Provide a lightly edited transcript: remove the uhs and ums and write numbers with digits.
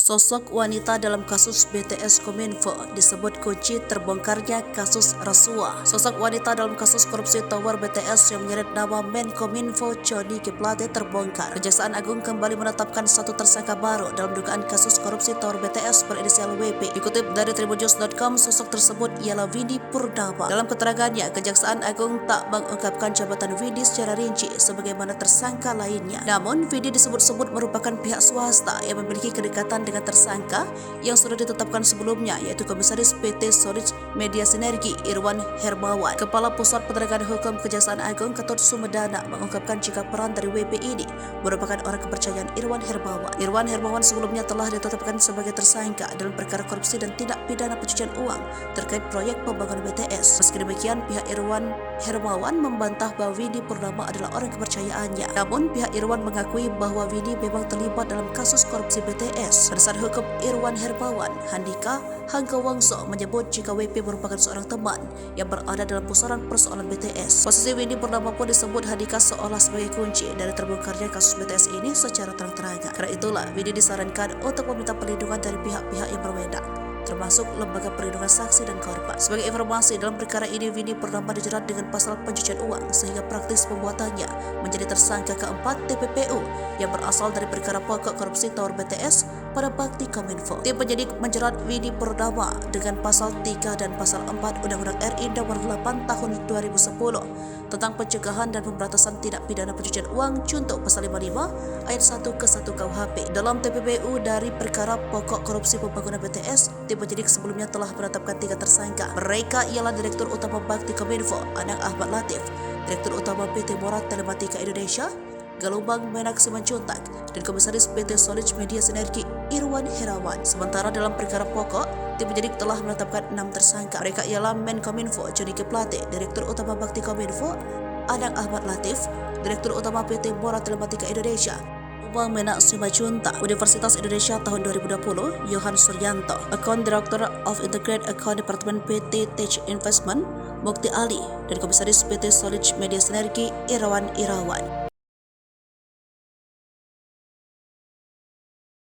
Sosok wanita dalam kasus BTS Kominfo disebut kunci terbongkarnya kasus rasuah. Sosok wanita dalam kasus korupsi tower BTS yang menyeret nama Menkominfo Joni G Plate terbongkar. Kejaksaan Agung kembali menetapkan satu tersangka baru dalam dugaan kasus korupsi tower BTS berinisial WP. Dikutip dari tribunnews.com, sosok tersebut ialah Windy Purnama. Dalam keterangannya, Kejaksaan Agung tak mengungkapkan jabatan Windy secara rinci sebagaimana tersangka lainnya. Namun, Windy disebut-sebut merupakan pihak swasta yang memiliki kedekatan dengan tersangka yang sudah ditetapkan sebelumnya, yaitu Komisaris PT Solid Media Sinergi Irwan Hermawan. Kepala Pusat Penegakan Hukum Kejaksaan Agung Ketut Sumedana mengungkapkan jika peran dari WP ini merupakan orang kepercayaan Irwan Hermawan. Irwan Hermawan sebelumnya telah ditetapkan sebagai tersangka dalam perkara korupsi dan tindak pidana pencucian uang terkait proyek pembangunan BTS. Meski demikian, pihak Irwan Hermawan membantah bahwa Windy Purnama adalah orang kepercayaannya. Namun, pihak Irwan mengakui bahwa Windy memang terlibat dalam kasus korupsi BTS. Penasihat Hukum Irwan Hermawan, Handika Hanggawangso, menyebut jika WP merupakan seorang teman yang berada dalam pusaran persoalan BTS. Posisi Windy Purnama pun disebut Handika seolah sebagai kunci dari terbongkarnya kasus BTS ini secara terang-terangan. Karena itulah, Windy disarankan untuk meminta perlindungan dari pihak-pihak yang berwenang, termasuk Lembaga Perlindungan Saksi dan Korban. Sebagai informasi, dalam perkara ini Windy Purnama dijerat dengan pasal pencucian uang sehingga praktis pembuatannya menjadi tersangka keempat TPPU yang berasal dari perkara pokok korupsi tower BTS pada bakti Kominfo. Tim penyidik menjerat Windy Purnama dengan pasal 3 dan pasal 4 Undang-Undang RI Nomor 8 Tahun 2010 tentang pencegahan dan pemberantasan tindak pidana pencucian uang junto pasal 55 ayat 1 ke 1 KUHP. Dalam TPPU dari perkara pokok korupsi pembangunan BTS, tim penyidik sebelumnya telah menetapkan 3 tersangka. Mereka ialah Direktur Utama Bakti Kominfo Anang Ahmad Latif, Direktur Utama PT Morat Telematika Indonesia Galumbang Menak Simanjuntak, dan Komisaris PT Solid Media Sinergi Irwan Hermawan. Sementara dalam perkara pokok, tim penyidik telah menetapkan 6 tersangka. Mereka ialah Menkominfo Joni G Plate, Direktur Utama Bakti Kominfo Anang Ahmad Latif, Direktur Utama PT Morat Telematika Indonesia Galumbang Menak Simanjuntak, Universitas Indonesia tahun 2020 Yohan Suryanto, Account Director of Integrated Account Department PT Tech Investment Mukti Ali, dan Komisaris PT Solid Media Sinergi Irwan Irawan.